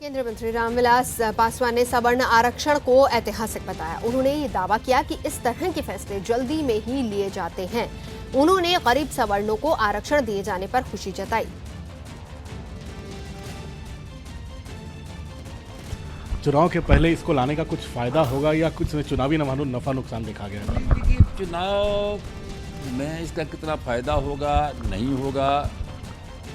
केंद्रीय मंत्री रामविलास पासवान ने सवर्ण आरक्षण को ऐतिहासिक बताया। उन्होंने ये दावा किया कि इस तरह के फैसले जल्दी में ही लिए जाते हैं। उन्होंने गरीब सवर्णों को आरक्षण दिए जाने पर खुशी जताई। चुनाव के पहले इसको लाने का कुछ फायदा होगा या कुछ चुनावी नफा नुकसान देखा गया है? देखिए, चुनाव में इसका कितना फायदा होगा नहीं होगा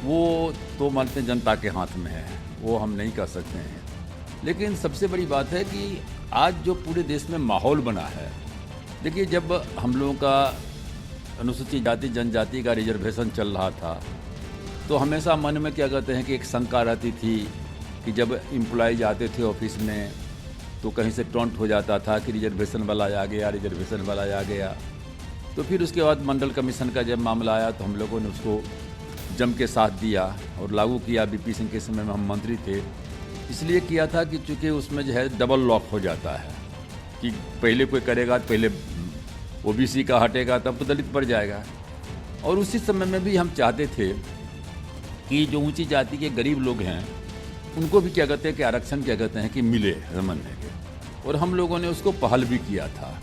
वो तो मानते जनता के हाथ में है, वो हम नहीं कर सकते हैं। लेकिन सबसे बड़ी बात है कि आज जो पूरे देश में माहौल बना है, देखिए जब हम लोगों का अनुसूचित जाति जनजाति का रिजर्वेशन चल रहा था तो हमेशा मन में क्या कहते हैं कि एक शंका रहती थी कि जब एम्प्लॉय आते थे ऑफिस में तो कहीं से टॉन्ट हो जाता था कि रिजर्वेशन वाला आ गया, रिजर्वेशन वाला आ गया। तो फिर उसके बाद मंडल कमीशन का जब मामला आया तो हम लोगों ने उसको जम के साथ दिया और लागू किया। बीपी सिंह के समय में हम मंत्री थे, इसलिए किया था कि चूँकि उसमें जो है डबल लॉक हो जाता है कि पहले कोई करेगा, पहले ओबीसी का हटेगा तब तो दलित पर जाएगा। और उसी समय में भी हम चाहते थे कि जो ऊंची जाति के गरीब लोग हैं उनको भी क्या कहते हैं कि आरक्षण क्या कहते हैं कि मिले समझने के, और हम लोगों ने उसको पहल भी किया था।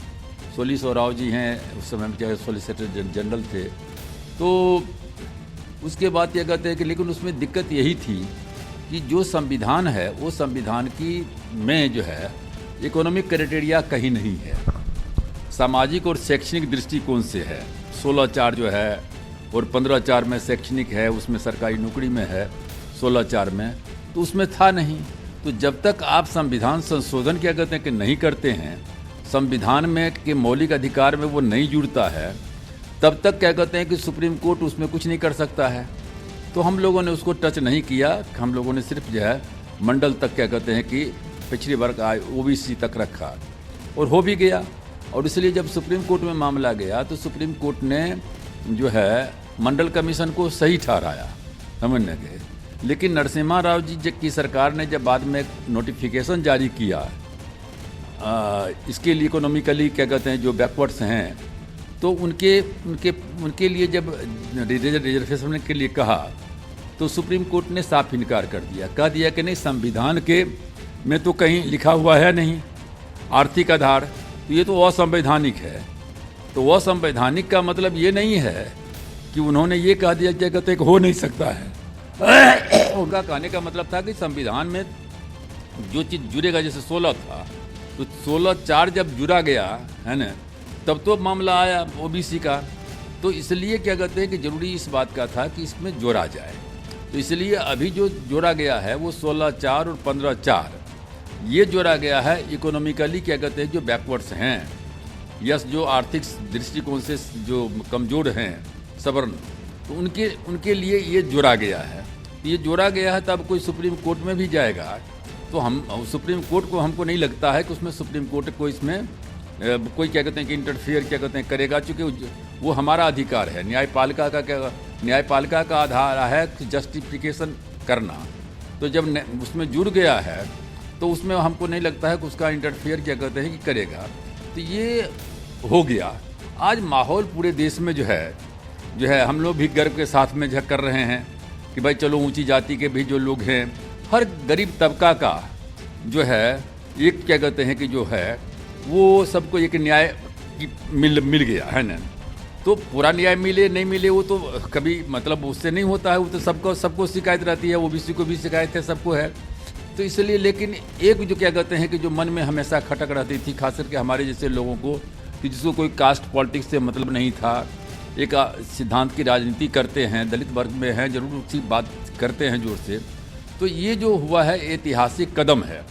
सोली राव जी हैं, उस समय में सॉलिसिटर जनरल थे। तो उसके बाद क्या कहते हैं कि लेकिन उसमें दिक्कत यही थी कि जो संविधान है वो संविधान की में जो है इकोनॉमिक क्राइटेरिया कहीं नहीं है, सामाजिक और शैक्षणिक दृष्टिकोण से है। 16/4 जो है और 15/4 में शैक्षणिक है, उसमें सरकारी नौकरी में है 16/4 में, तो उसमें था नहीं। तो जब तक आप संविधान संशोधन क्या कहते हैं कि नहीं करते हैं, संविधान में के मौलिक अधिकार में वो नहीं जुड़ता है, तब तक क्या कहते हैं कि सुप्रीम कोर्ट उसमें कुछ नहीं कर सकता है। तो हम लोगों ने उसको टच नहीं किया, हम लोगों ने सिर्फ जो है मंडल तक क्या कहते हैं कि पिछड़े वर्ग ओबीसी तक रखा और हो भी गया। और इसलिए जब सुप्रीम कोर्ट में मामला गया तो सुप्रीम कोर्ट ने जो है मंडल कमीशन को सही ठहराया समझने के। लेकिन नरसिम्हा राव जी की सरकार ने जब बाद में नोटिफिकेशन जारी किया इसके लिए इकोनॉमिकली क्या कहते हैं जो बैकवर्ड्स हैं, तो उनके लिए जब रिजर्वेशन के लिए कहा तो सुप्रीम कोर्ट ने साफ इनकार कर दिया, कह दिया कि नहीं संविधान के में तो कहीं लिखा हुआ है नहीं आर्थिक आधार, तो ये तो असंवैधानिक है। तो असंवैधानिक का मतलब ये नहीं है कि उन्होंने ये कह दिया क्या कहते हैं कि हो नहीं सकता है। उनका कहने का मतलब था कि संविधान में जो चीज़ जुड़ेगा, जैसे 16 था तो 16/4 जब जुड़ा गया है ना, तब तो मामला आया ओबीसी का। तो इसलिए क्या कहते हैं कि जरूरी इस बात का था कि इसमें जोड़ा जाए। तो इसलिए अभी जो जोड़ा गया है वो 16/4 और 15/4 ये जोड़ा गया है इकोनॉमिकली क्या कहते हैं जो बैकवर्ड्स हैं, यस जो आर्थिक दृष्टिकोण से जो कमज़ोर हैं सवर्ण, तो उनके लिए ये जोड़ा गया है। ये जोड़ा गया है, तब कोई सुप्रीम कोर्ट में भी जाएगा तो हम सुप्रीम कोर्ट को हमको नहीं लगता है कि उसमें सुप्रीम कोर्ट को इसमें कोई क्या कहते हैं कि इंटरफेयर क्या कहते हैं करेगा, चूँकि वो हमारा अधिकार है। न्यायपालिका का आधार है जस्टिफिकेशन करना। तो जब उसमें जुड़ गया है तो उसमें हमको नहीं लगता है कि उसका इंटरफेयर क्या कहते हैं कि करेगा। तो ये हो गया। आज माहौल पूरे देश में जो है हम लोग भी गर्व के साथ में जो कर रहे हैं कि भाई चलो ऊंची जाति के भी जो लोग हैं, हर गरीब तबका का जो है एक क्या कहते हैं कि जो है वो सबको एक न्याय मिल गया है ना। तो पूरा न्याय मिले नहीं मिले वो तो कभी मतलब उससे नहीं होता है, वो तो सबको शिकायत रहती है, ओबीसी को भी शिकायत है, सबको है। तो इसलिए लेकिन एक जो क्या कहते हैं कि जो मन में हमेशा खटक रहती थी खास करके हमारे जैसे लोगों को कि जिसको कोई कास्ट पॉलिटिक्स से मतलब नहीं था, एक सिद्धांत की राजनीति करते हैं, दलित वर्ग में हैं, जरूर उसी बात करते हैं जोर से। तो ये जो हुआ है ऐतिहासिक कदम है।